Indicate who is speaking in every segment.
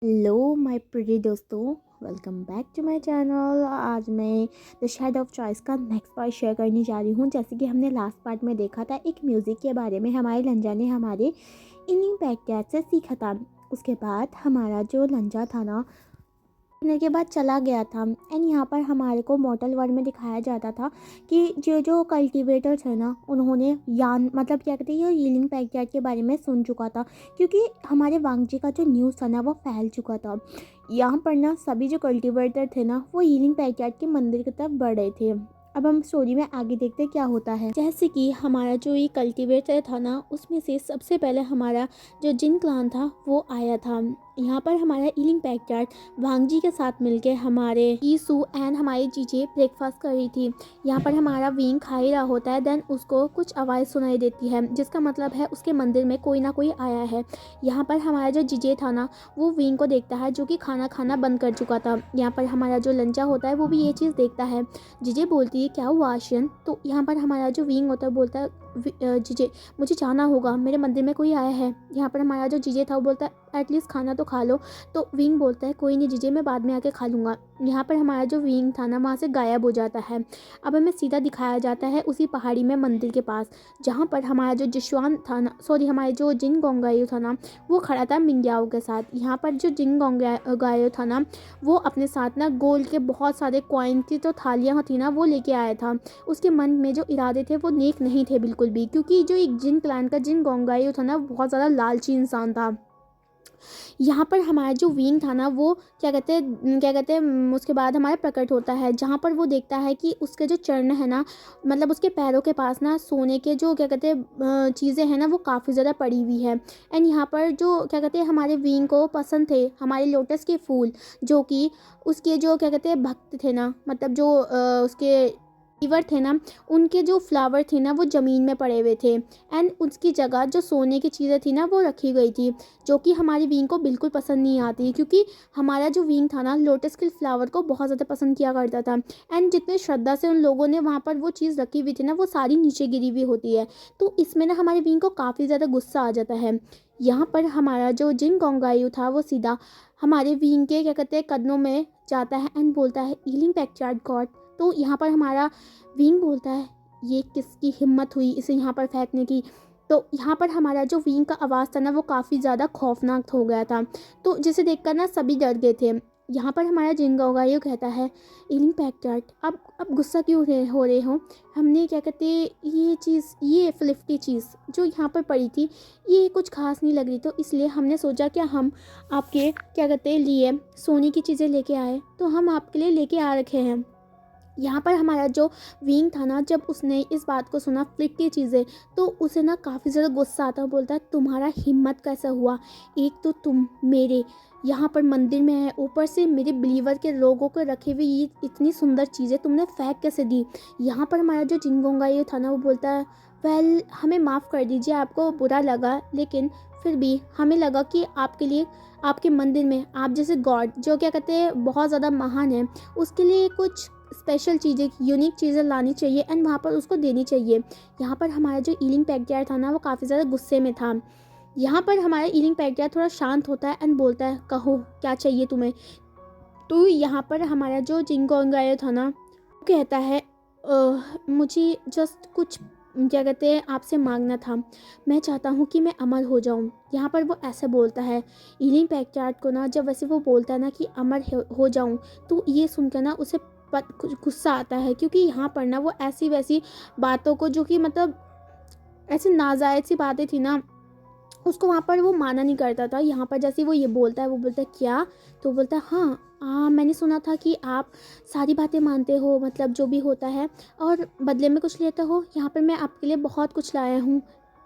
Speaker 1: Hello my pretty दोस्तों, welcome back to my channel. आज मैं द शेड ऑफ चॉइस का नेक्स्ट पार्ट शेयर करने जा रही हूँ। जैसे कि हमने लास्ट पार्ट में देखा था, एक म्यूज़िक के बारे में हमारे लंजा ने हमारे इनिंग पैकेट से सीखा था। उसके बाद हमारा जो लंजा था ना, करने के बाद चला गया था। एंड यहाँ पर हमारे को मॉडल वर्ल्ड में दिखाया जाता था कि जो जो कल्टीवेटर थे ना, उन्होंने यान मतलब क्या कहते हैं, ये हीलिंग पैक्यार्ड के बारे में सुन चुका था, क्योंकि हमारे वांगजी का जो न्यूज़ था ना वो फैल चुका था। यहाँ पर ना सभी जो कल्टीवेटर थे ना, वो हीलिंग पैक्यार्ड के मंदिर की तरफ बढ़ रहे थे। अब हम स्टोरी में आगे देखते हैं क्या होता है। जैसे कि हमारा जो ये कल्टीवेटर था ना, उसमें से सबसे पहले हमारा जो जिन क्लान था वो आया था। यहाँ पर हमारा हीलिंग पैक्यार्ड वांगजी के साथ मिलके हमारे ईसू एंड हमारी चीज़ें ब्रेकफास्ट कर रही थी। यहाँ पर हमारा विंग खा ही रहा होता है। देन उसको कुछ आवाज़ सुनाई देती है, जिसका मतलब है उसके मंदिर में कोई ना कोई आया है। यहाँ पर हमारा जो जीजे था ना, वो विंग को देखता है, जो कि खाना खाना बंद कर चुका था। यहाँ पर हमारा जो लंचा होता है वो भी ये चीज़ देखता है। जीजे बोलती है, क्या हुआ आशियन? तो यहाँ पर हमारा जो विंग होता है बोलता है, जीजे मुझे जाना होगा, मेरे मंदिर में कोई आया है। यहाँ पर हमारा जो जीजे था वो बोलता है, एटलीस्ट खाना तो खा लो। तो विंग बोलता है, कोई नहीं जीजे, मैं बाद में आके खा लूँगा। यहाँ पर हमारा जो विंग था ना, वहाँ से गायब हो जाता है। अब हमें सीधा दिखाया जाता है उसी पहाड़ी में मंदिर के पास, जहाँ पर हमारा जो जिशवान था ना, सॉरी हमारे जो जिन गोंगायू था ना, वो खड़ा था मिंग्याओ के साथ। यहाँ पर जो जिन गोंगायू था ना, वो अपने साथ ना गोल्ड के बहुत सारे कॉइन की तो थालियाँ थी ना, वो लेके आया था। उसके मन में जो इरादे थे वो नेक नहीं थे बिल्कुल भी, क्योंकि जो एक जिन क्लैन का जिन गोंगायू था ना, वो बहुत ज़्यादा लालची इंसान था। यहाँ पर हमारा जो विंग था ना, वो क्या कहते हैं उसके बाद हमारा प्रकट होता है, जहाँ पर वो देखता है कि उसके जो चरण है ना, मतलब उसके पैरों के पास ना सोने के जो क्या कहते हैं चीज़ें हैं ना, वो काफ़ी ज़्यादा पड़ी हुई है। एंड यहाँ पर जो क्या कहते हैं हमारे विंग को पसंद थे हमारे लोटस के फूल, जो कि उसके जो क्या कहते हैं भक्त थे ना, मतलब जो उसके रिवर थे ना, उनके जो फ्लावर थे ना वो ज़मीन में पड़े हुए थे। एंड उसकी जगह जो सोने की चीज़ें थी ना, वो रखी गई थी, जो कि हमारी विंग को बिल्कुल पसंद नहीं आती, क्योंकि हमारा जो विंग था ना, लोटस के फ्लावर को बहुत ज़्यादा पसंद किया करता था। एंड जितने श्रद्धा से उन लोगों ने वहाँ पर वो चीज़ रखी हुई थी ना, वो सारी नीचे गिरी हुई होती है। तो इसमें ना हमारे विंग को काफ़ी ज़्यादा गुस्सा आ जाता है। यहाँ पर हमारा जो जिन गोंगायू था वो सीधा हमारे विंग के क्या कहते हैं कदमों में जाता है एंड बोलता है, हीलिंग पैक्यार्ड गॉड। तो यहाँ पर हमारा विंग बोलता है, ये किसकी हिम्मत हुई इसे यहाँ पर फेंकने की। तो यहाँ पर हमारा जो विंग का आवाज़ था ना, वो काफ़ी ज़्यादा खौफनाक हो गया था। तो जिसे देखकर ना सभी डर गए थे। यहाँ पर हमारा जिंगोगा ये कहता है, हीलिंग पैक्यार्ड, अब गुस्सा क्यों हो रहे हो? हमने क्या कहते ये चीज़, ये फ्लिफ्टी चीज़ जो यहाँ पर पड़ी थी, ये कुछ खास नहीं लग रही, तो इसलिए हमने सोचा कि हम आपके क्या कहते लिए सोने की चीज़ें लेके आए, तो हम आपके लिए लेके आ रखे हैं। यहाँ पर हमारा जो विंग था ना, जब उसने इस बात को सुना फ्लिक की चीज़ें, तो उसे ना काफ़ी ज़्यादा गुस्सा आता है। बोलता है, तुम्हारा हिम्मत कैसा हुआ? एक तो तुम मेरे यहाँ पर मंदिर में है, ऊपर से मेरे बिलीवर के लोगों को रखे हुए ये इतनी सुंदर चीज़ें तुमने फेंक कैसे दी? यहाँ पर हमारा जो जिंगोंगा ये था ना, वो बोलता है, वेल हमें माफ़ कर दीजिए, आपको बुरा लगा, लेकिन फिर भी हमें लगा कि आपके लिए, आपके मंदिर में आप जैसे गॉड जो क्या कहते हैं बहुत ज़्यादा महान है, उसके लिए कुछ स्पेशल चीज़ें, यूनिक चीज़ें लानी चाहिए एंड वहाँ पर उसको देनी चाहिए। यहाँ पर हमारा जो हीलिंग पैक्यार्ड था ना, वो काफ़ी ज़्यादा गुस्से में था। यहाँ पर हमारा हीलिंग पैक्यार्ड थोड़ा शांत होता है एंड बोलता है, कहो क्या चाहिए तुम्हें? तो यहाँ पर हमारा जो जिंगोंगायो था ना, वो कहता है, मुझे जस्ट कुछ क्या कहते हैं आपसे मांगना था। मैं चाहता हूँ कि मैं अमर हो जाऊँ। यहाँ पर वो ऐसे बोलता है। हीलिंग पैक्यार्ड को ना जब वैसे वो बोलता है ना कि अमर हो जाऊँ, तो ये सुनकर ना उसे गुस्सा आता है, क्योंकि यहाँ पर ना वो ऐसी वैसी बातों को, जो कि मतलब ऐसी नाजायज़ सी बातें थी ना, उसको वहाँ पर वो माना नहीं करता था। यहाँ पर जैसे वो ये बोलता है, वो बोलता है क्या? तो बोलता है, हाँ मैंने सुना था कि आप सारी बातें मानते हो, मतलब जो भी होता है, और बदले में कुछ लेते हो। यहाँ पर मैं आपके लिए बहुत कुछ लाया हूँ,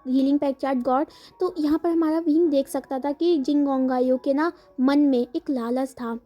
Speaker 1: हीलिंग पैक्यार्ड गॉड। तो यहाँ पर हमारा विंग देख सकता था कि जिंगोंगायो के ना मन में एक लालच था।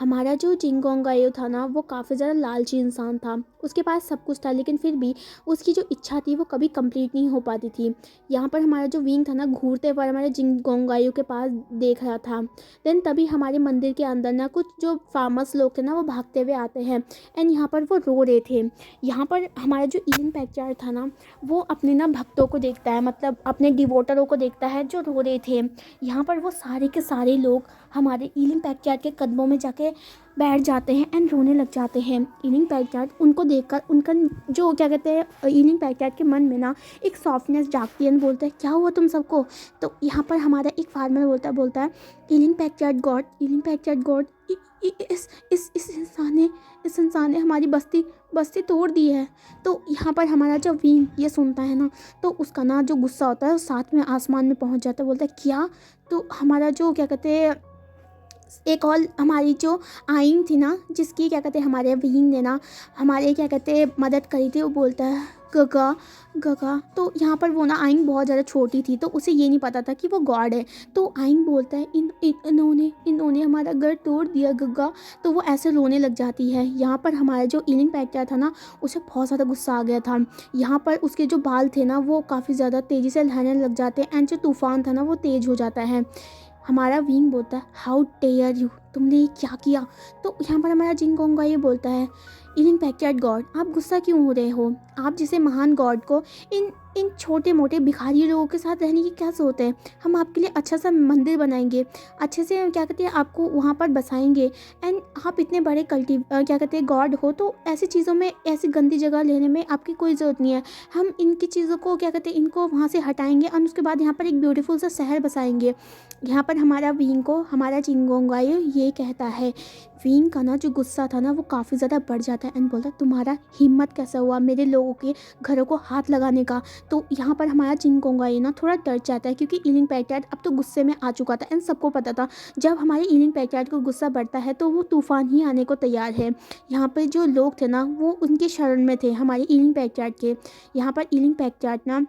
Speaker 1: हमारा जो चिंगोंगायो था ना वो काफ़ी ज़्यादा लालची इंसान था। उसके पास सब कुछ था लेकिन फिर भी उसकी जो इच्छा थी वो कभी कंप्लीट नहीं हो पाती थी। यहाँ पर हमारा जो विंग था ना घूरते हुए हमारे चिंगोंगायो के पास देख रहा था। देन तभी हमारे मंदिर के अंदर ना कुछ जो फार्मर्स लोग थे ना वो भागते हुए आते हैं एंड यहाँ पर वो रो रहे थे। यहाँ पर हमारा जो ईलिंग पैक्चार था ना वो अपने ना भक्तों को देखता है, मतलब अपने डिवोटरों को देखता है जो रो रहे थे। यहाँ पर वो सारे के सारे लोग हमारे ईलिंग पैक्चार के कदमों में जाके बैठ जाते हैं एंड रोने लग जाते हैं। ईलिंग पैक्चार उनको देखकर उनका जो क्या कहते हैं ईलिंग पैक्चार के मन में ना एक सॉफ्टनेस जागती है एंड बोलता है क्या हुआ तुम सबको। तो यहाँ पर हमारा एक फार्मर बोलता है ईलिंग पैक्चार गॉड, ईलिंग पैक्चार गॉड, इस इंसान ने हमारी बस्ती तोड़ दी है। तो यहाँ पर हमारा जो विंग ये सुनता है ना तो उसका ना जो गुस्सा होता है वो साथ में आसमान में पहुँच जाता है। बोलता है क्या। तो हमारा जो क्या कहते हैं एक और हमारी जो आइंग थी ना जिसकी क्या कहते हैं हमारे विंग ने ना हमारे क्या कहते हैं मदद करी थी, वो बोलता है गगा गगा। तो यहाँ पर वो ना आइंग बहुत ज़्यादा छोटी थी तो उसे ये नहीं पता था कि वो गॉड है। तो आइंग बोलता है इन्होंने हमारा घर तोड़ दिया गगा। तो वो ऐसे रोने लग जाती है। यहाँ पर हमारा जो ईलिंग पैक्चार था ना उसे बहुत ज़्यादा गुस्सा आ गया था। यहाँ पर उसके जो बाल थे ना वो काफ़ी ज़्यादा तेज़ी से लहरने लग जाते हैं एंड जो तूफान था ना वो तेज़ हो जाता है। हमारा विंग बोलता है हाउ डेयर यू, तुमने ये क्या किया। तो यहाँ पर हमारा जिंगोंगा ये बोलता है ईलिंग पैक्चार्ड गॉड आप गुस्सा क्यों हो रहे हो, आप जैसे महान गॉड को इन छोटे मोटे भिखारी लोगों के साथ रहने की क्या सोच है। हम आपके लिए अच्छा सा मंदिर बनाएंगे, अच्छे से क्या कहते हैं आपको वहाँ पर बसाएंगे एंड आप इतने बड़े क्या कहते हैं गॉड हो तो ऐसी चीज़ों में ऐसी गंदी जगह लेने में आपकी कोई ज़रूरत नहीं है। हम इनकी चीज़ों को क्या कहते हैं इनको वहाँ से हटाएंगे और उसके बाद यहाँ पर एक ब्यूटीफुल सा शहर बसाएंगे। यहाँ पर हमारा विंग को हमारा चिंगोंगायो ये कहता है। विंग का ना जो गुस्सा था ना वो काफ़ी ज़्यादा बढ़ जाता है एंड बोलता है तुम्हारा हिम्मत कैसा हुआ मेरे लोगों के घरों को हाथ लगाने का। तो यहाँ पर हमारा चिंगोंगायो ना थोड़ा डर जाता है क्योंकि ईलिंग पैक्चार्ड अब तो गुस्से में आ चुका था एंड सबको पता था जब हमारे ईलिंग पैक्चार्ड को गुस्सा बढ़ता है तो वो तूफान ही आने को तैयार है। यहाँ पर जो लोग थे ना वो उनके शरण में थे हमारे ईलिंग पैक्चार्ड के। यहाँ पर ईलिंग पैक्चार्ड ना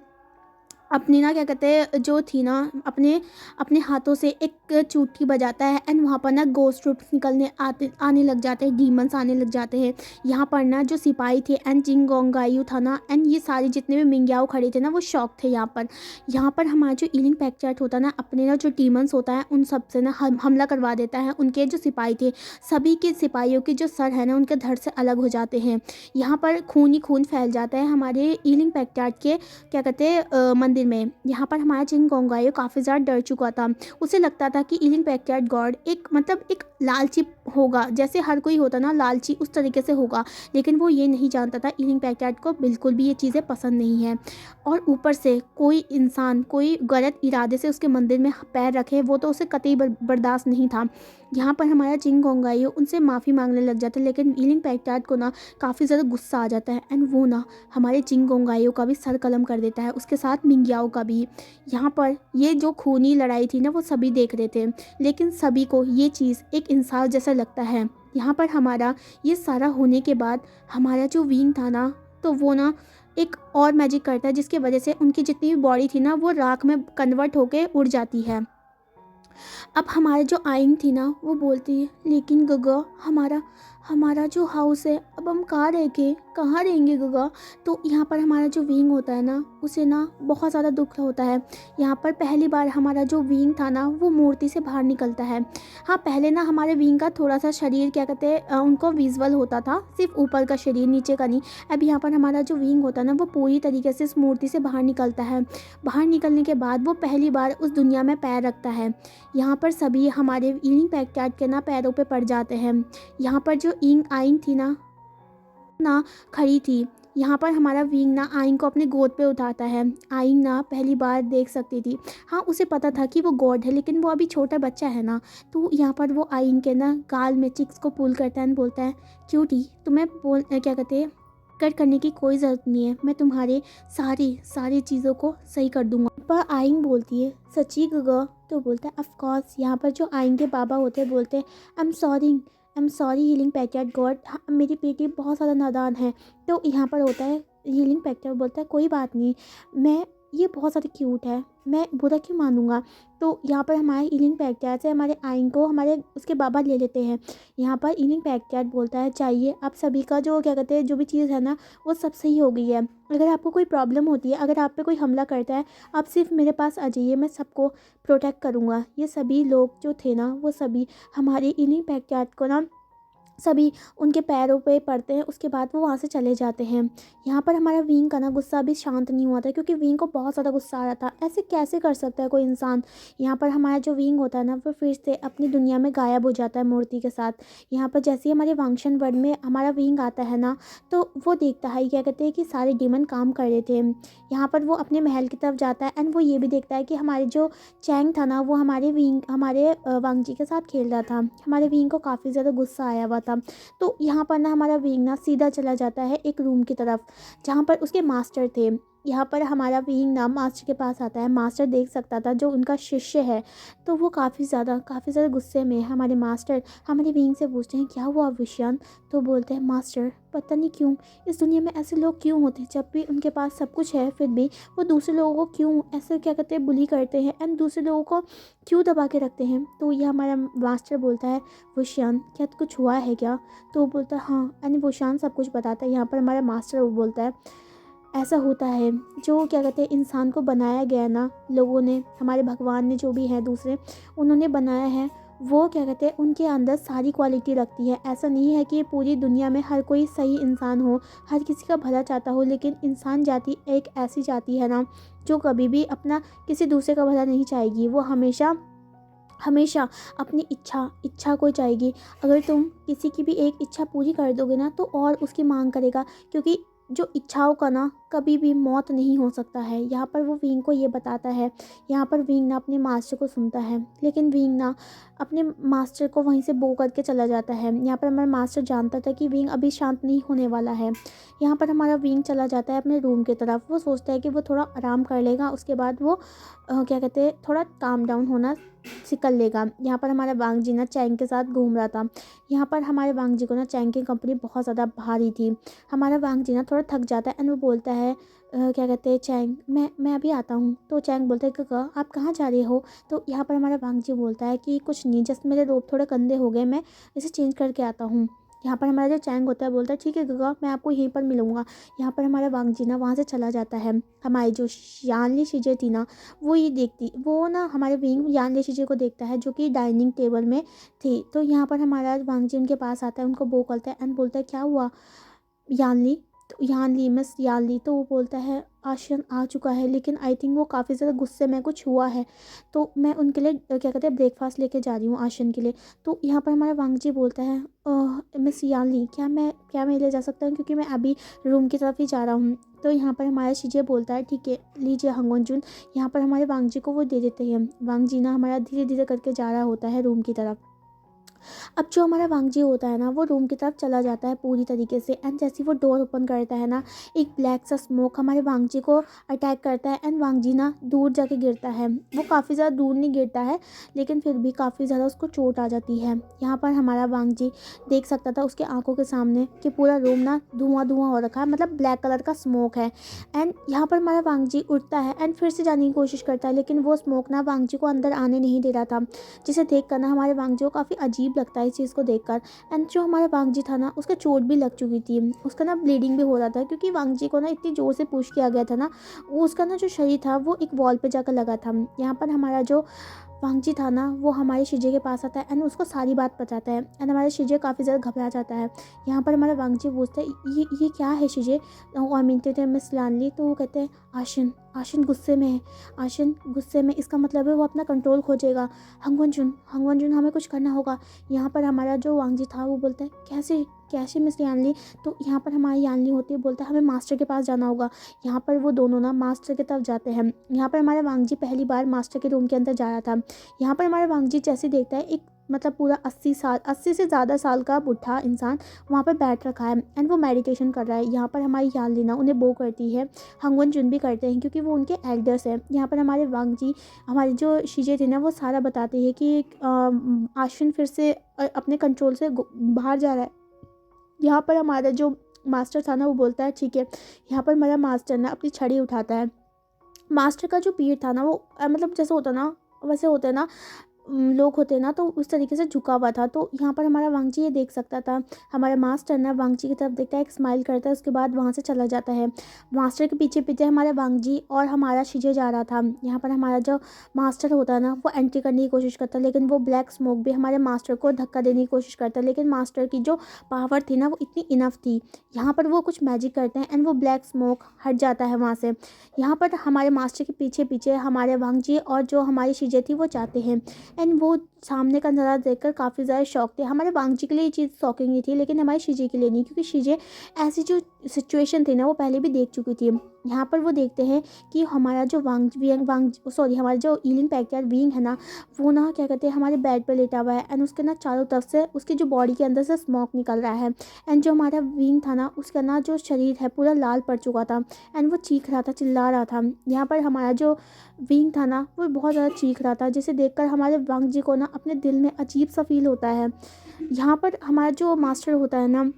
Speaker 1: अपनी ना क्या कहते हैं जो थी ना अपने अपने हाथों से एक चुटकी बजाता है एंड वहाँ पर ना गोस्ट ट्रूप्स निकलने आने लग जाते हैं, डीमंस आने लग जाते हैं। यहाँ पर ना जो सिपाही थे एंड चिंगोंगायू था ना एंड ये सारे जितने भी मिंग्याओ खड़े थे ना वो शौक थे। यहाँ पर हमारा जो ईलिंग पैक्चार्ड होता है ना अपने ना जो डीमंस होता है उन सब से ना हमला करवा देता है। उनके जो सिपाही थे सभी के सिपाहियों के जो सर है ना उनके धड़ से अलग हो जाते हैं। यहाँ पर खून ही खून फैल जाता है हमारे ईलिंग पैक्चार्ड के क्या कहते हैं मंदिर में। यहाँ पर हमारा चिंगोंगायो काफ़ी ज़्यादा डर चुका था। उसे लगता था कि ईलिंग पैक्चार्ड गॉड एक मतलब एक लालची होगा, जैसे हर कोई होता ना लालची उस तरीके से होगा। लेकिन वो ये नहीं जानता था ईलिंग पैक्चार्ड को बिल्कुल भी ये चीज़ें पसंद नहीं है और ऊपर से कोई इंसान कोई गलत इरादे से उसके मंदिर में पैर रखे वो तो उसे कतई बर्दाश्त नहीं था। यहाँ पर हमारा चिंगोंगायो उनसे माफ़ी मांगने लग जाता है लेकिन ईलिंग पैक्चार्ड को ना काफ़ी ज़्यादा गुस्सा आ जाता है एंड वो ना हमारे चिंगोंगायो का भी सर कलम कर देता है, उसके साथ मिंग्याओ का भी। यहाँ पर ये जो खूनी लड़ाई थी ना वो सभी देख रहे थे लेकिन सभी को ये चीज़ एक इंसान जैसा लगता है। यहाँ पर हमारा ये सारा होने के बाद हमारा जो विंग था ना तो वो ना एक और मैजिक करता है जिसकी वजह से उनकी जितनी भी बॉडी थी ना वो राख में कन्वर्ट होके उड़ जाती है। अब हमारे जो आइंग थी ना वो बोलती है लेकिन गगा हमारा हमारा जो हाउस है अब हम कहाँ रहेंगे गगा। तो यहाँ पर हमारा जो विंग होता है ना उसे ना बहुत ज़्यादा दुख होता है। यहाँ पर पहली बार हमारा जो विंग था ना वो मूर्ति से बाहर निकलता है। हाँ पहले ना हमारे विंग का थोड़ा सा शरीर क्या कहते हैं उनको विजुअल होता था, सिर्फ ऊपर का शरीर नीचे का नहीं। अब यहाँ पर हमारा जो विंग होता है ना वो पूरी तरीके से इस मूर्ति से बाहर निकलता है। बाहर निकलने के बाद वो पहली बार उस दुनिया में पैर रखता है। यहाँ पर सभी हमारे ईलिंग पैक्चार्ड के ना पैरों पे पड़ जाते हैं। यहाँ पर जो आइंग थी ना खड़ी थी। यहाँ पर हमारा विंग ना आइंग को अपने गोद पे उठाता है। आइंग ना पहली बार देख सकती थी, हाँ उसे पता था कि वो गॉड है लेकिन वो अभी छोटा बच्चा है ना। तो यहाँ पर वो आइंग के ना गाल में चिक्स को पुल करता है बोलता है क्यूटी तुम्हें क्या कहते हैं कट करने की कोई ज़रूरत नहीं है, मैं तुम्हारे सारी चीज़ों को सही कर दूंगा। पर आइंग बोलती है सच्ची गगा। तो बोलता है ऑफ कोर्स। यहाँ पर जो आइंग के बाबा होते हैं बोलते हैं आई एम सॉरी हीलिंग पैक्चार्ड गॉड, मेरी बेटी बहुत ज़्यादा नादान है। तो यहाँ पर होता है हीलिंग पैक्चार्ड बोलता है कोई बात नहीं, मैं ये बहुत ज़्यादा क्यूट है, मैं बुरा क्यों मानूँगा। तो यहाँ पर हमारे ईलिंग पैक्टियाड से हमारे आइन को हमारे उसके बाबा ले लेते हैं। यहाँ पर ईलिंग पैक्टियाड बोलता है चाहिए आप सभी का जो क्या कहते हैं जो भी चीज़ है ना वो सब सही हो गई है। अगर आपको कोई प्रॉब्लम होती है, अगर आप पे कोई हमला करता है, आप सिर्फ मेरे पास आ जाइए, मैं सबको प्रोटेक्ट करूँगा। ये सभी लोग जो थे ना वो सभी हमारे ईलिंग पैक्टियाड को ना सभी उनके पैरों पे पड़ते हैं, उसके बाद वो वहाँ से चले जाते हैं। यहाँ पर हमारा विंग का ना गुस्सा अभी शांत नहीं हुआ था, क्योंकि विंग को बहुत ज़्यादा गुस्सा आ रहा था, ऐसे कैसे कर सकता है कोई इंसान। यहाँ पर हमारा जो विंग होता है ना वो फिर से अपनी दुनिया में गायब हो जाता है मूर्ति के साथ। यहाँ पर जैसे ही हमारे वांगशन वर्ड में हमारा विंग आता है ना तो वो देखता है क्या कहते हैं कि सारे डीमन काम कर रहे थे। यहाँ पर वो अपने महल की तरफ जाता है एंड वो ये भी देखता है कि हमारे जो चैंग था ना वो हमारे वांगजी के साथ खेल रहा था। हमारे विंग को काफ़ी ज़्यादा गुस्सा आया हुआ था। तो यहाँ पर ना हमारा विंग ना सीधा चला जाता है एक रूम की तरफ जहाँ पर उसके मास्टर थे। यहाँ पर हमारा विंग ना मास्टर के पास आता है। मास्टर देख सकता था जो उनका शिष्य है, तो वो काफ़ी ज़्यादा गुस्से में है। हमारे मास्टर हमारे विंग से पूछते हैं क्या हुआ विषान। तो बोलते हैं मास्टर पता नहीं क्यों इस दुनिया में ऐसे लोग क्यों होते हैं, जब भी उनके पास सब कुछ है फिर भी वो दूसरे लोगों को क्यों ऐसे क्या कहते हैं बुली करते हैं एंड दूसरे लोगों को क्यों दबा के रखते हैं। तो ये हमारा मास्टर बोलता है विषान क्या कुछ हुआ है क्या। तो वो बोलता है हाँ एंड विषान सब कुछ बताता है। यहाँ पर हमारा मास्टर वो बोलता है ऐसा होता है जो क्या कहते हैं इंसान को बनाया गया ना लोगों ने, हमारे भगवान ने जो भी है दूसरे उन्होंने बनाया है, वो क्या कहते हैं उनके अंदर सारी क्वालिटी रखती है। ऐसा नहीं है कि पूरी दुनिया में हर कोई सही इंसान हो, हर किसी का भला चाहता हो, लेकिन इंसान जाति एक ऐसी जाति है ना जो कभी भी अपना किसी दूसरे का भला नहीं चाहेगी। वो हमेशा हमेशा अपनी इच्छा को चाहेगी। अगर तुम किसी की भी एक इच्छा पूरी कर दोगे ना तो और उसकी मांग करेगा, क्योंकि जो इच्छाओं का ना कभी भी मौत नहीं हो सकता है। यहाँ पर वो विंग को ये बताता है। यहाँ पर विंग ना अपने मास्टर को सुनता है, लेकिन विंग ना अपने मास्टर को वहीं से बो करके चला जाता है। यहाँ पर हमारा मास्टर जानता था कि विंग अभी शांत नहीं होने वाला है। यहाँ पर हमारा विंग चला जाता है अपने रूम की तरफ। वो सोचता है कि वो थोड़ा आराम कर लेगा, उसके बाद वो क्या कहते हैं थोड़ा काम डाउन होना सिकल लेगा। यहाँ पर हमारा वांगजी ना चैंग के साथ घूम रहा था। यहाँ पर हमारे वांगजी को ना चैंग की कंपनी बहुत ज़्यादा भारी थी। हमारा वांगजी ना थोड़ा थक जाता है एंड वो बोलता है क्या कहते हैं चैंग मैं अभी आता हूँ। तो चैंग बोलता है काका आप कहाँ जा रहे हो। तो यहाँ पर हमारा वांगजी बोलता है कि कुछ नहीं, जस्ट मेरे रोब थोड़े गंदे हो गए, मैं इसे चेंज करके आता हूँ। यहाँ पर हमारा जो चैंग होता है बोलता है ठीक है काका मैं आपको यहीं पर मिलूँगा। यहाँ पर हमारा वांगजी ना वहाँ से चला जाता है। हमारी जो यानली शीजे थी ना वो ना हमारे विंग यानली शीजे को देखता है जो कि डाइनिंग टेबल में थी। तो यहाँ पर हमारा वांगजी उनके पास आता है, उनको बो करता है एंड बोलता है क्या हुआ यानली। तो यानली मिस यानली। तो वो बोलता है आशन आ चुका है, लेकिन आई थिंक वो काफ़ी ज़्यादा गुस्से में कुछ हुआ है, तो मैं उनके लिए क्या कहते हैं ब्रेकफास्ट लेके जा रही हूँ आशन के लिए। तो यहाँ पर हमारा वांगजी बोलता है मिस यानली क्या मैं ले जा सकता हूँ, क्योंकि मैं अभी रूम की तरफ ही जा रहा हूँ। तो यहाँ पर हमारा शीजे बोलता है ठीक है लीजिए हंगोंजुन। यहाँ पर हमारे वांगजी को वो दे देते हैं। वांगजी ना हमारा धीरे धीरे करके जा रहा होता है रूम की तरफ। अब जो हमारा वांगजी होता है ना वो रूम की तरफ चला जाता है पूरी तरीके से एंड जैसे ही वो डोर ओपन करता है ना एक ब्लैक सा स्मोक हमारे वांगजी को अटैक करता है एंड वांगजी ना दूर जाके गिरता है। वो काफ़ी ज़्यादा दूर नहीं गिरता है, लेकिन फिर भी काफ़ी ज़्यादा उसको चोट आ जाती है। यहाँ पर हमारा वांगजी देख सकता था उसके आंखों के सामने कि पूरा रूम ना धुआं धुआं हो रखा है, मतलब ब्लैक कलर का स्मोक है। एंड यहाँ पर हमारा वांगजी उठता है एंड फिर से जाने की कोशिश करता है, लेकिन वो स्मोक ना वांगजी को अंदर आने नहीं दे रहा था, जिसे देख कर ना हमारे वांगजी को काफ़ी अजीब लगता है इस चीज़ को देखकर। एंड जो हमारा वांगजी था ना उसका चोट भी लग चुकी थी, उसका ना ब्लीडिंग भी हो रहा था, क्योंकि वांगजी को ना इतनी ज़ोर से पुश किया गया था ना, उसका ना जो शरीर था वो एक वॉल पे जाकर लगा था। यहाँ पर हमारा जो वांगजी था ना वो हमारे शीजे के पास आता है एंड उसको सारी बात बताता है एंड हमारा शीजे काफ़ी ज़्यादा घबरा जाता है। यहाँ पर हमारा वांगजी पूछता है ये क्या है शीजे और मिनते थे मिस लानली। तो वो कहते हैं आशन गुस्से में है, आशन गुस्से में, इसका मतलब है वो अपना कंट्रोल खोजेगा। हंगवनजुन हमें कुछ करना होगा। यहाँ पर हमारा जो वांगजी था वो बोलता है कैसे मिस यानली। तो यहाँ पर हमारी यानली होती है, बोलता है हमें मास्टर के पास जाना होगा। यहाँ पर वो दोनों ना मास्टर की तरफ जाते हैं। यहाँ पर हमारा वांगजी पहली बार मास्टर के रूम के अंदर जा रहा था। यहाँ पर हमारा वांगजी जैसे देखता है एक मतलब पूरा 80 से ज़्यादा साल का बुढ़ा इंसान वहाँ पर बैठ रखा है एंड वो मेडिटेशन कर रहा है। यहाँ पर हमारी यानली ना उन्हें बो करती है, हंगवनजुन भी करते हैं क्योंकि वो उनके एल्डर्स हैं। यहाँ पर हमारे वांगजी हमारे जो शीजे थे ना वो सारा बताते हैं कि आश्विन फिर से अपने कंट्रोल से बाहर जा रहा है। यहाँ पर हमारा जो मास्टर था ना वो बोलता है ठीक है। यहाँ पर हमारा मास्टर ना अपनी छड़ी उठाता है। मास्टर का जो पीठ था ना वो मतलब जैसे होता ना, वैसे होते हैं ना लोग होते हैं ना, तो उस तरीके से झुका हुआ था। तो यहाँ पर हमारा वांगजी ये देख सकता था। हमारा मास्टर ना वांगजी की तरफ देखता है, एक स्माइल करता है, उसके बाद वहाँ से चला जाता है। मास्टर के पीछे पीछे हमारे वांगजी और हमारा शिजे जा रहा था। यहाँ पर हमारा जो मास्टर होता है ना वो एंट्री करने की कोशिश करता है, लेकिन वो ब्लैक स्मोक भी हमारे मास्टर को धक्का देने की कोशिश करता है, लेकिन मास्टर की जो पावर थी ना वो इतनी इनफ थी। यहाँ पर वो कुछ मैजिक करते हैं एंड वो ब्लैक स्मोक हट जाता है वहाँ से। यहाँ पर हमारे मास्टर के पीछे पीछे हमारे वांगजी और जो हमारी शिजे थी वो जाते हैं। एंड वो सामने का नज़ारा देखकर काफ़ी ज़्यादा शॉक थे। हमारे वांगजी के लिए ये चीज़ शॉकिंग नहीं थी, लेकिन हमारे शीजे के लिए नहीं, क्योंकि शीजे ऐसी जो सिचुएशन थी ना वो पहले भी देख चुकी थी। यहाँ पर वो देखते हैं कि हमारा जो हमारा जो ईलिंग पैक्यार बीइंग है ना, वो ना क्या कहते हैं हमारे बेड पर लेटा हुआ है एंड उसके ना चारों तरफ से उसकी जो बॉडी के अंदर से स्मोक निकल रहा है। एंड जो हमारा बीइंग था ना उसका ना जो शरीर है पूरा लाल पड़ चुका था एंड वो चीख रहा था, चिल्ला रहा था। यहाँ पर हमारा जो बीइंग था ना वो बहुत ज़्यादा चीख रहा था, जिसे देखकर हमारे वांगजी को ना अपने दिल में अजीब सा फील होता है। यहाँ पर हमारा जो मास्टर होता है ना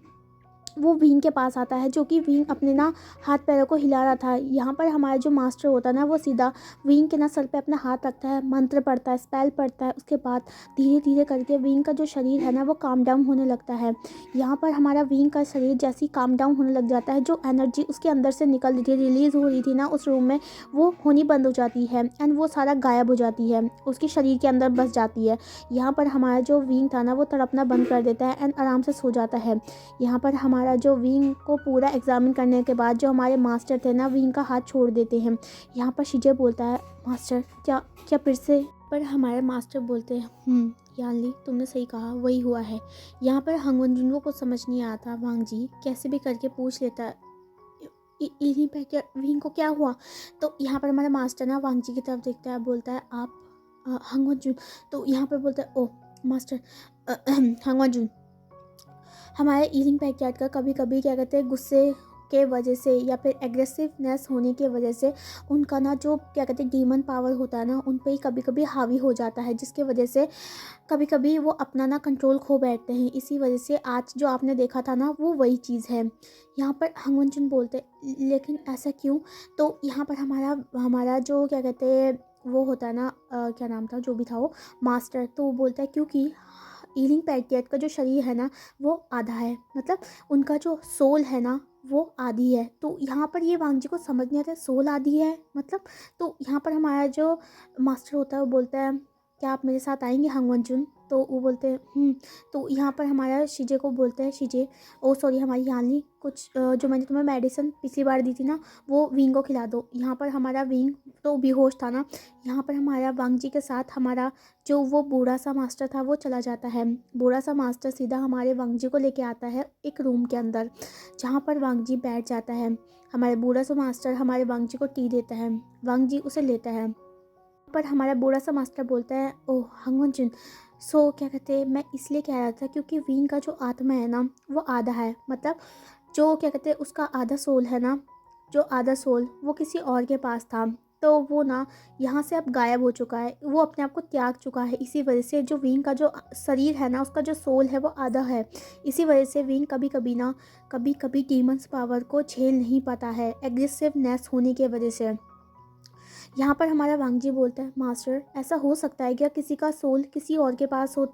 Speaker 1: वो विंग के पास आता है, जो कि विंग अपने ना हाथ पैरों को हिला रहा था। यहाँ पर हमारा जो मास्टर होता है ना वो सीधा विंग के ना सर पे अपना हाथ रखता है, मंत्र पढ़ता है, स्पेल पढ़ता है। उसके बाद धीरे धीरे करके विंग का जो शरीर है ना वो काम डाउन होने लगता है। यहाँ पर हमारा विंग का शरीर जैसे ही काम डाउन होने लग जाता है, जो एनर्जी उसके अंदर से निकल रही थी, रिलीज़ हो रही थी ना उस रूम में, वो होनी बंद हो जाती है एंड वो सारा गायब हो जाती है, उसके शरीर के अंदर बस जाती है। यहाँ पर हमारा जो विंग था ना वो तड़पना बंद कर देता है एंड आराम से सो जाता है। यहाँ पर हमारा जो विंग को पूरा एग्जामिन करने के बाद जो हमारे मास्टर थे ना विंग का हाथ छोड़ देते हैं। यहाँ पर शिजे बोलता है, मास्टर क्या क्या फिर से? पर हमारे मास्टर बोलते हैं यानली तुमने सही कहा, वही हुआ है। यहाँ पर हंगवन जुन को कुछ समझ नहीं आता। वांगजी कैसे भी करके पूछ लेता है इन्हीं पे क्या विंग को क्या हुआ। तो यहाँ पर हमारा मास्टर ना वांगजी की तरफ देखता है, बोलता है आप हंगवन जुन। तो यहाँ पर बोलता है ओ मास्टर हंगवन जुन, हमारे ईलिंग पैक्यार्ड का कभी कभी क्या कहते हैं गुस्से के वजह से या फिर एग्रेसिवनेस होने की वजह से उनका ना जो क्या कहते हैं डीमन पावर होता है ना उन पे ही कभी कभी हावी हो जाता है, जिसके वजह से कभी कभी वो अपना ना कंट्रोल खो बैठते हैं। इसी वजह से आज जो आपने देखा था ना वो वही चीज़ है। यहाँ पर हंगवनचुन बोलते लेकिन ऐसा क्यों? तो यहाँ पर हमारा हमारा जो क्या कहते हैं वो होता है ना क्या नाम था जो भी था वो मास्टर, तो वो बोलता है क्योंकि ईलिंग पैक्यार्ड का जो शरीर है ना वो आधा है, मतलब उनका जो सोल है ना वो आधी है। तो यहाँ पर ये वांगजी को समझ नहीं आता सोल आधी है मतलब। तो यहाँ पर हमारा जो मास्टर होता है वो बोलता है क्या आप मेरे साथ आएंगे हंगवनचुन? तो वो बोलते हैं। तो यहाँ पर हमारा शिजे को बोलते हैं शिजे ओ सॉरी हमारी यानी कुछ जो मैंने तुम्हें मेडिसिन पिछली बार दी थी ना वो विंग को खिला दो। यहाँ पर हमारा विंग तो बेहोश था ना। यहाँ पर हमारा वांगजी के साथ हमारा जो वो बूढ़ा सा मास्टर था वो चला जाता है। बूढ़ा सा मास्टर सीधा हमारे वांगजी को लेके आता है एक रूम के अंदर, जहाँ पर वांगजी बैठ जाता है। हमारे बूढ़ा सा मास्टर हमारे वांगजी को टी देता है, वांगजी उसे लेता है। पर हमारा बूढ़ा सा मास्टर बोलता है ओह हंगवनचुन, सो क्या कहते हैं मैं इसलिए कह रहा था क्योंकि विंग का जो आत्मा है ना वो आधा है, मतलब जो क्या कहते हैं उसका आधा सोल है ना, जो आधा सोल वो किसी और के पास था, तो वो ना यहाँ से अब गायब हो चुका है, वो अपने आप को त्याग चुका है। इसी वजह से जो विंग का जो शरीर है ना उसका जो सोल है वो आधा है। इसी वजह से विंग कभी कभी ना कभी कभी डीमंस पावर को झेल नहीं पाता है एग्रेसिवनेस होने की वजह से। यहाँ पर हमारा वांगजी बोलता है मास्टर ऐसा हो सकता है क्या किसी का सोल किसी और के पास हो?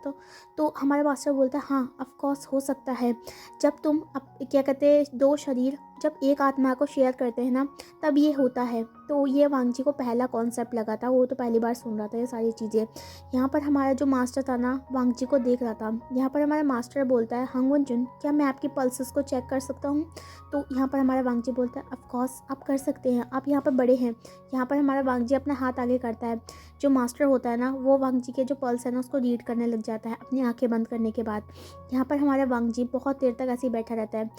Speaker 1: तो हमारा मास्टर बोलता है हाँ ऑफ कोर्स हो सकता है। जब तुम क्या कहते हैं दो शरीर जब एक आत्मा को शेयर करते हैं ना तब ये होता है। तो ये वांगजी को पहला कॉन्सेप्ट लगा था, वो तो पहली बार सुन रहा था ये सारी चीज़ें। यहाँ पर हमारा जो मास्टर था ना वांगजी को देख रहा था। यहाँ पर हमारा मास्टर बोलता है हंगवनचुन क्या मैं आपकी पल्सेस को चेक कर सकता हूँ? तो यहाँ पर हमारा वांगजी बोलता है ऑफ कोर्स आप कर सकते हैं, आप यहाँ पर बड़े हैं। यहाँ पर हमारा वांगजी अपना हाथ आगे करता है। जो मास्टर होता है ना वो वांगजी के जो पल्स है ना उसको रीड करने लग जाता है अपनी आंखें बंद करने के बाद। यहाँ पर हमारा वांगजी बहुत देर तक ऐसे ही बैठा रहता है।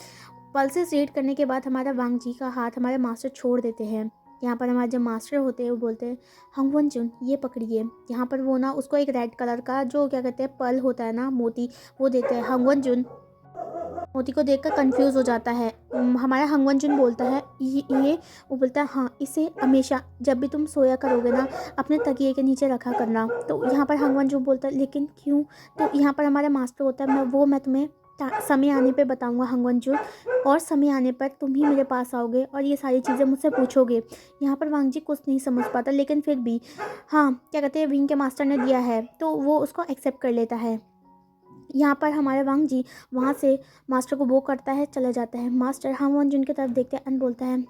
Speaker 1: पल्सेस रीड करने के बाद हमारा वांगजी का हाथ हमारे मास्टर छोड़ देते हैं। यहाँ पर हमारे जो मास्टर होते हैं वो बोलते हैं हंगवनचुन ये पकड़िए। यहाँ पर वो ना उसको एक रेड कलर का जो क्या कहते हैं पर्ल होता है ना मोती वो देते हैं। हंगवनचुन मोती को देखकर कंफ्यूज हो जाता है। हमारा हंगवनजुन बोलता है ये वो बोलता है हाँ, इसे हमेशा जब भी तुम सोया करोगे ना अपने तकिए के नीचे रखा करना। तो यहाँ पर हंगवनजुन बोलता है लेकिन क्यों? तो यहाँ पर हमारा मास्टर होता है, मैं तुम्हें समय आने पे बताऊंगा हंगवनजुन, और समय आने पर तुम ही मेरे पास आओगे और ये सारी चीज़ें मुझसे पूछोगे। यहाँ पर वांग जी कुछ नहीं समझ पाता, लेकिन फिर भी हाँ, क्या कहते हैं, विंग के मास्टर ने दिया है तो वो उसको एक्सेप्ट कर लेता है। यहाँ पर हमारे वांग जी वहाँ से मास्टर को वो करता है, चला जाता है। मास्टर हांगवनजुन की तरफ देखते हैं एंड बोलता है,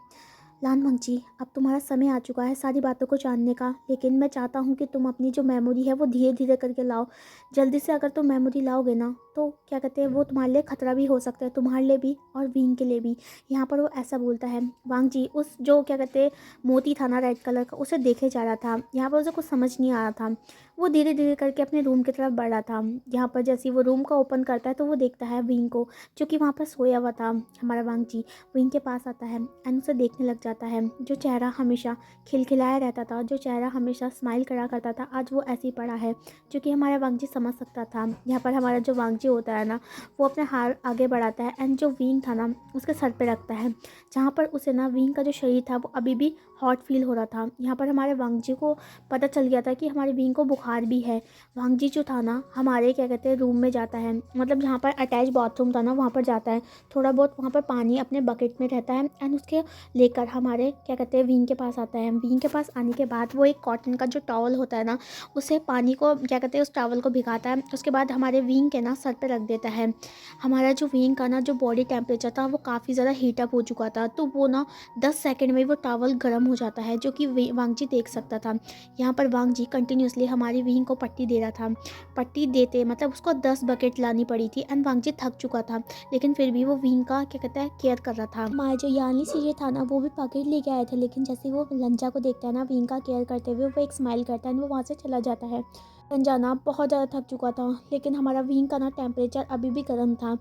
Speaker 1: लान वांग जी, अब तुम्हारा समय आ चुका है सारी बातों को जानने का, लेकिन मैं चाहता हूँ कि तुम अपनी जो मेमोरी है वो धीरे धीरे करके लाओ। जल्दी से अगर तुम मेमोरी लाओगे ना तो क्या कहते हैं, वो तुम्हारे लिए खतरा भी हो सकता है, तुम्हारे लिए भी और विंग के लिए भी। यहाँ पर वो ऐसा बोलता है। वांग जी उस जो क्या कहते हैं मोती था ना रेड कलर का, उसे देखे जा रहा था। यहाँ पर उसे कुछ समझ नहीं आ रहा था। वो धीरे धीरे करके अपने रूम की तरफ बढ़ रहा था। यहाँ पर जैसे ही वो रूम का ओपन करता है तो वो देखता है विंग को, जो कि वहाँ पर सोया हुआ था। हमारा वांग जी विंग के पास आता है एंड उसे देखने लग जाता है। जो चेहरा हमेशा खिलखिलाया रहता था, जो चेहरा हमेशा स्माइल करा करता था, आज वो ऐसे ही पड़ा है, जो कि हमारा वांग जी समझ सकता था। यहाँ पर हमारा जो वांग जी होता है ना, वो अपने हाथ आगे बढ़ाता है एंड जो विंग था ना उसके सर पे रखता है, जहाँ पर उसे ना विंग का जो शरीर था वो अभी भी हॉट फील हो रहा था। यहाँ पर हमारे वांग जी को पता चल गया था कि हमारे विंग को बुखार भी है। वांग जी जो था ना हमारे क्या कहते हैं रूम में जाता है, मतलब जहाँ पर अटैच बाथरूम था ना वहाँ पर जाता है, थोड़ा बहुत वहाँ पर पानी अपने बकेट में रहता है एंड उसके लेकर हमारे क्या कहते हैं विंग के पास आता है। विंग के पास आने के बाद वो एक कॉटन का जो टॉवल होता है ना, उसे पानी को क्या कहते हैं उस टॉवल को भिगाता है। उसके बाद हमारे विंग के ना सर पे रख देता है। हमारा जो विंग का ना जो बॉडी टेम्परेचर था वो काफ़ी ज़्यादा हीटअप हो चुका था, तो वो ना 10 सेकंड में वो टॉवल गर्म हो जाता है, जो कि वांग जी देख सकता था। यहाँ पर वांग जी कंटिन्यूसली हमारी विंग को पट्टी दे रहा था। पट्टी देते मतलब उसको 10 बकेट लानी पड़ी थी एंड वांग जी थक चुका था, लेकिन फिर भी वो विंग का क्या कहता है केयर कर रहा था। हमारा जो यानी सीजे था ना वो भी पकेट लेके आए थे, लेकिन जैसे वो लंजा को देखता है ना विंग का केयर करते हुए, वो एक स्माइल करता है एंड वो वहाँ से चला जाता है। लंजा ना बहुत ज़्यादा थक चुका था, लेकिन हमारा विंग का ना टेम्परेचर अभी भी गर्म था।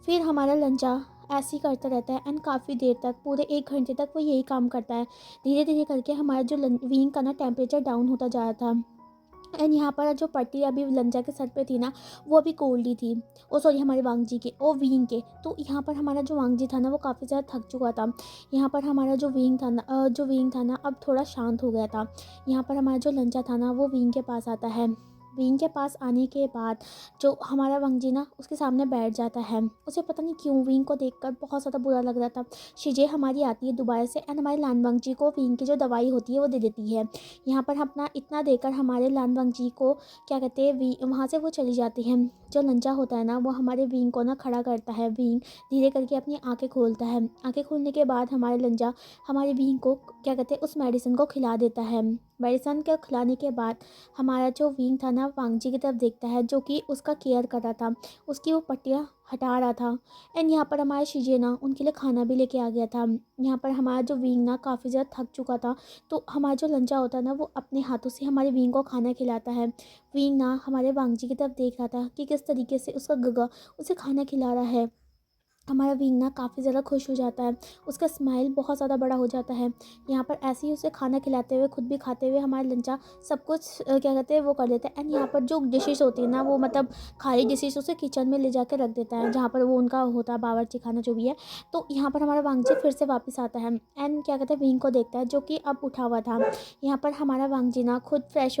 Speaker 1: फिर हमारा लंजा ऐसे ही करता रहता है एंड काफ़ी देर तक, पूरे 1 घंटे तक वो यही काम करता है। धीरे धीरे करके हमारा जो विंग का ना टेम्परेचर डाउन होता जा रहा था एंड यहाँ पर जो पट्टी अभी लंजा के सर पे थी ना वो अभी कोल्ड ही थी। ओ सॉरी, हमारे वांग जी के विंग के। तो यहाँ पर हमारा जो वांग जी था ना वो काफ़ी ज़्यादा थक चुका था। यहाँ पर हमारा जो विंग था ना अब थोड़ा शांत हो गया था। यहाँ पर हमारा जो लंजा था ना वो विंग के पास आता है। विंग के पास आने के बाद जो हमारा वांग जी ना उसके सामने बैठ जाता है। उसे पता नहीं क्यों विंग को देखकर बहुत ज़्यादा बुरा लग रहा था। शीजे हमारी आती है दोबारा से एंड हमारे लान वांग जी को विंग की जो दवाई होती है वो दे देती है। यहाँ पर हम अपना इतना देकर हमारे लान वांग जी को क्या कहते हैं वहाँ से वो चली जाती है। जो लंजा होता है ना वो हमारे विंग को ना खड़ा करता है। विंग धीरे करके अपनी आंखें खोलता है। आंखें खोलने के बाद हमारे लंजा हमारे विंग को क्या कहते हैं उस मेडिसिन को खिला देता है। मेडिसिन को खिलाने के बाद हमारा जो विंग था ना वांग जी की तरफ देखता है, जो कि उसका केयर कर रहा था, उसकी वो पट्टियाँ हटा रहा था। एंड यहाँ पर हमारे शीजे ना उनके लिए खाना भी लेके आ गया था। यहाँ पर हमारा जो विंग ना काफ़ी ज़्यादा थक चुका था, तो हमारा जो लंजा होता है ना वो अपने हाथों से हमारे विंग को खाना खिलाता है। विंग ना हमारे वांग जी की तरफ देख रहा था कि किस तरीके से उसका गगा उसे खाना खिला रहा है। हमारा विंग ना काफ़ी ज़्यादा खुश हो जाता है, उसका स्माइल बहुत ज़्यादा बड़ा हो जाता है। यहाँ पर ऐसे ही उसे खाना खिलाते हुए खुद भी खाते हुए हमारे लंचा सब कुछ क्या कहते हैं वो कर देता है। एंड यहाँ पर जो डिशेस होती है ना वो मतलब खाली डिशेस उसे किचन में ले जाकर रख देता है, जहाँ पर वो उनका होता है बावर्ची खाना जो भी है। तो यहाँ पर हमारा वांग जी फिर से वापस आता है एंड क्या कहते हैं विंग को देखता है, जो कि अब उठा हुआ था। यहाँ पर हमारा वांग जी ना खुद फ्रेश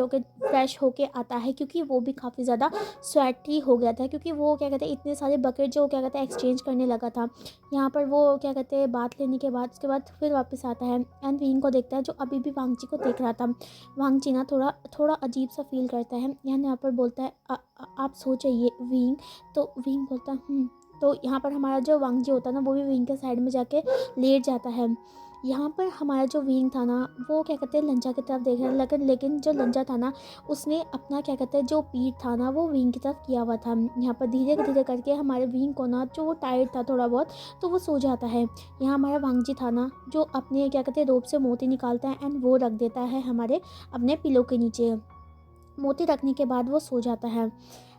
Speaker 1: होके आता है, क्योंकि वो भी काफ़ी ज़्यादा स्वेटी हो गया था, क्योंकि वो क्या कहते हैं इतने सारे बकेट जो क्या कहते हैं एक्सचेंज करने लगा था। यहाँ पर वो क्या कहते हैं बात लेने के बाद उसके बाद फिर वापस आता है एंड विंग को देखता है, जो अभी भी वांग जी को देख रहा था। वांग जी ना थोड़ा थोड़ा अजीब सा फील करता है। यहाँ पर बोलता है आप सो जाइए विंग। तो विंग बोलता है। तो यहाँ पर हमारा जो वांग जी होता है ना वो भी विंग के साइड में जाके लेट जाता है। यहाँ पर हमारा जो विंग था ना वो क्या कहते हैं लंजा की तरफ देख रहा है, लेकिन जो लंजा था ना उसने अपना क्या कहते हैं जो पीठ था ना वो विंग की तरफ किया हुआ था। यहाँ पर धीरे धीरे करके हमारे विंग को ना जो वो टायर्ड था थोड़ा बहुत, तो वो सो जाता है। यहाँ हमारा वांग जी था ना जो अपने क्या कहते हैं रोप से मोती निकालता है एंड वो रख देता है हमारे अपने पिलो के नीचे। मोती रखने के बाद वो सो जाता है।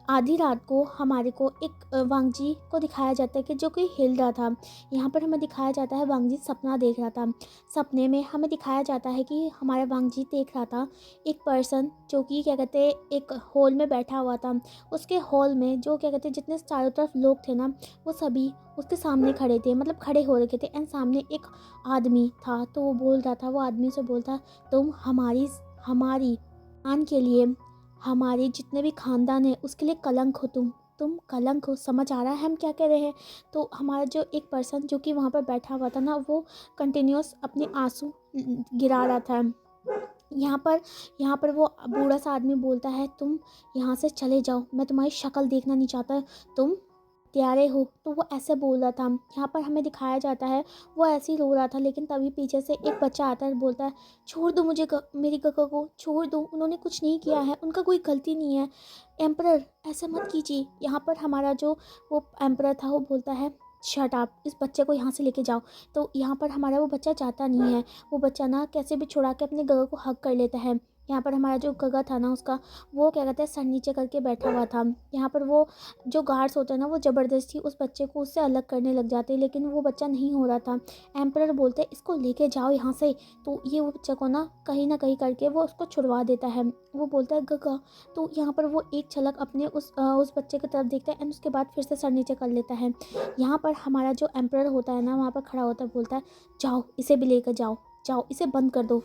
Speaker 1: आधी रात को हमारे को एक वांगजी को दिखाया जाता है कि जो कि हिल रहा था। यहाँ पर हमें दिखाया जाता है वांगजी सपना देख रहा था। सपने में हमें दिखाया जाता है कि हमारा वांगजी देख रहा था एक पर्सन जो कि क्या कहते हैं एक हॉल में बैठा हुआ था। उसके हॉल में जो क्या कहते हैं जितने चारों तरफ लोग थे ना, वो सभी उसके सामने खड़े थे, मतलब खड़े हो रखे थे। एंड सामने एक आदमी था, तो वो बोल रहा था, वो आदमी से बोलता, तुम हमारी हमारी खान के लिए, हमारे जितने भी खानदान है उसके लिए कलंक हो, तुम कलंक हो। समझ आ रहा है हम क्या कह रहे हैं? तो हमारा जो एक पर्सन जो कि वहाँ पर बैठा हुआ था ना, वो कंटिन्यूअस अपने आंसू गिरा रहा था। यहाँ पर वो बूढ़ा सा आदमी बोलता है, तुम यहाँ से चले जाओ, मैं तुम्हारी शक्ल देखना नहीं चाहता, तुम प्यारे हो। तो वो ऐसे बोल रहा था। यहाँ पर हमें दिखाया जाता है वो ऐसे ही रो रहा था, लेकिन तभी पीछे से एक बच्चा आता है और बोलता है, छोड़ दो मुझे, मेरी गगा को छोड़ दो, उन्होंने कुछ नहीं किया है, उनका कोई गलती नहीं है। एम्परर ऐसा मत कीजिए। यहाँ पर हमारा जो वो एम्परर था वो बोलता है, शट अप, इस बच्चे को यहाँ से लेके जाओ। तो यहाँ पर हमारा वो बच्चा जाता नहीं है। वो बच्चा ना कैसे भी छुड़ा के अपने गगा को हक कर लेता है। यहाँ पर हमारा जो गगा था ना, उसका वो क्या कहते हैं सर नीचे करके बैठा हुआ था। यहाँ पर वो जो गार्ड्स होते हैं ना, वो ज़बरदस्ती उस बच्चे को उससे अलग करने लग जाते हैं, लेकिन वो बच्चा नहीं हो रहा था। एम्परर बोलते हैं, इसको लेके जाओ यहाँ से। तो ये वो बच्चे को ना कहीं करके वो उसको छुड़वा देता है। वो बोलता है गगा। तो यहाँ पर वो एक झलक अपने उस बच्चे की तरफ देखता है एंड उसके बाद फिर से सर नीचे कर लेता है। यहाँ पर हमारा जो एम्परर होता है ना, वहाँ पर खड़ा होता है, बोलता है, जाओ इसे भी लेकर जाओ, जाओ इसे बंद कर दो,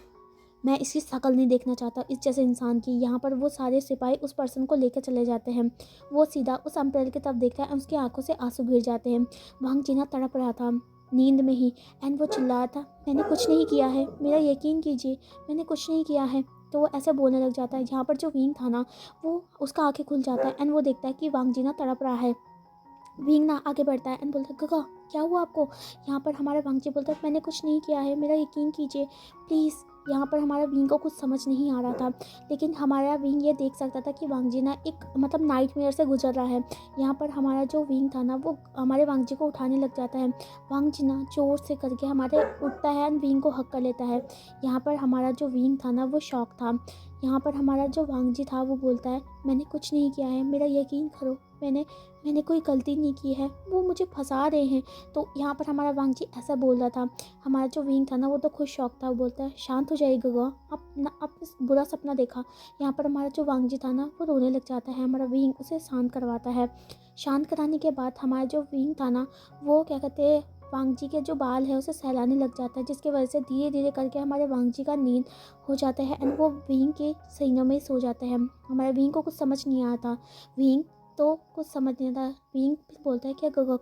Speaker 1: मैं इसकी शक्ल नहीं देखना चाहता इस जैसे इंसान की। यहाँ पर वो सारे सिपाही उस पर्सन को लेकर चले जाते हैं। वो सीधा उस एम्परर की तरफ देखता है, उसकी आंखों से आंसू गिर जाते हैं। वांग जीना तड़प रहा था नींद में ही, एंड वो चिल्ला रहा था, मैंने कुछ नहीं किया है, मेरा यकीन कीजिए, मैंने कुछ नहीं किया है। तो वो ऐसे बोलने लग जाता है। यहाँ पर जो विंग था ना, वो उसका आंखें खुल जाता है एंड वो देखता है कि वांग जीना तड़प रहा है। विंग ना आगे बढ़ता है एंड बोलता है, गगा क्या हुआ आपको? यहाँ पर हमारा वांगजी बोलता है, मैंने कुछ नहीं किया है, मेरा यकीन कीजिए प्लीज़। यहाँ पर हमारा विंग को कुछ समझ नहीं आ रहा था, लेकिन हमारा विंग ये देख सकता था कि वांगजी ना एक मतलब नाइट मेयर से गुजर रहा है। यहाँ पर हमारा जो विंग था ना, वो हमारे वांगजी को उठाने लग जाता है। वांगजी ना जोर से करके हमारे उठता है एंड विंग को हक कर लेता है। यहाँ पर हमारा जो विंग था ना, वो शॉक था। यहाँ पर हमारा जो वांगजी था वो बोलता है, मैंने कुछ नहीं किया है, मेरा यकीन करो, मैंने कोई गलती नहीं की है, वो मुझे फंसा रहे हैं। तो यहाँ पर हमारा वांगजी ऐसा बोल रहा था। हमारा जो विंग था ना, वो तो खुद शौक था। वो बोलता है, शांत हो जाइए गगा, आपने बुरा सपना देखा। यहाँ पर हमारा जो वांगजी था ना, वो रोने लग जाता है। हमारा विंग उसे शांत करवाता है। शांत कराने के बाद हमारा जो विंग था ना, वो क्या कहते हैं वांगजी के जो बाल है उसे सहलाने लग जाता है, जिसकी वजह से धीरे धीरे करके हमारे वांगजी का नींद हो जाता है एंड वो विंग के सीनों में सो जाते हैं। हमारे विंग को कुछ समझ नहीं आता। विंग तो कुछ समझ नहीं आता। विंग फिर बोलता है कि गगा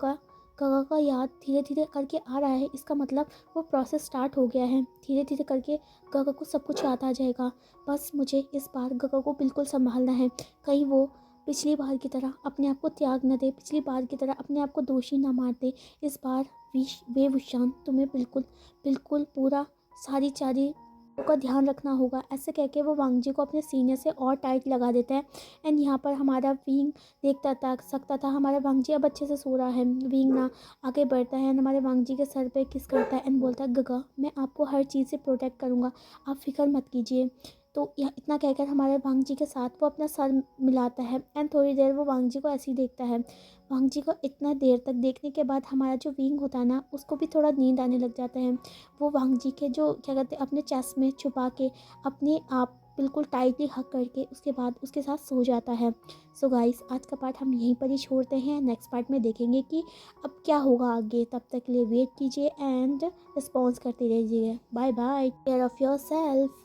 Speaker 1: का याद धीरे धीरे करके आ रहा है, इसका मतलब वो प्रोसेस स्टार्ट हो गया है। धीरे धीरे करके गगा को सब कुछ याद आ जाएगा। बस मुझे इस बार गगा को बिल्कुल संभालना है, कहीं वो पिछली बार की तरह अपने आप को त्याग न दे, पिछली बार की तरह अपने आप को दोषी ना मार दे। इस बार विशान तुम्हें बिल्कुल बिल्कुल पूरा सारी चारी का ध्यान रखना होगा। ऐसे कह के वो वांगजी को अपने सीने से और टाइट लगा देता है। एंड यहाँ पर हमारा विंग देखता था सकता था हमारा वांगजी अब अच्छे से सो रहा है। विंग ना आगे बढ़ता है, हमारे वांगजी के सर पे किस करता है एंड बोलता है, गगा मैं आपको हर चीज़ से प्रोटेक्ट करूँगा, आप फिक्र मत कीजिए। तो यह इतना कहकर हमारे वांगजी के साथ वो अपना सर मिलाता है एंड थोड़ी देर वो वांगजी को ऐसे ही देखता है। वांगजी को इतना देर तक देखने के बाद हमारा जो विंग होता है ना, उसको भी थोड़ा नींद आने लग जाता है। वो वांगजी के जो क्या कहते हैं अपने चेस्ट में छुपा के अपने आप बिल्कुल टाइटली हक करके उसके बाद उसके साथ सो जाता है। सो गाइस, आज का पार्ट हम यहीं पर ही छोड़ते हैं। नेक्स्ट पार्ट में देखेंगे कि अब क्या होगा आगे। तब तक के लिए वेट कीजिए एंड रिस्पॉन्स करते रहिए। Bye bye, care of your self.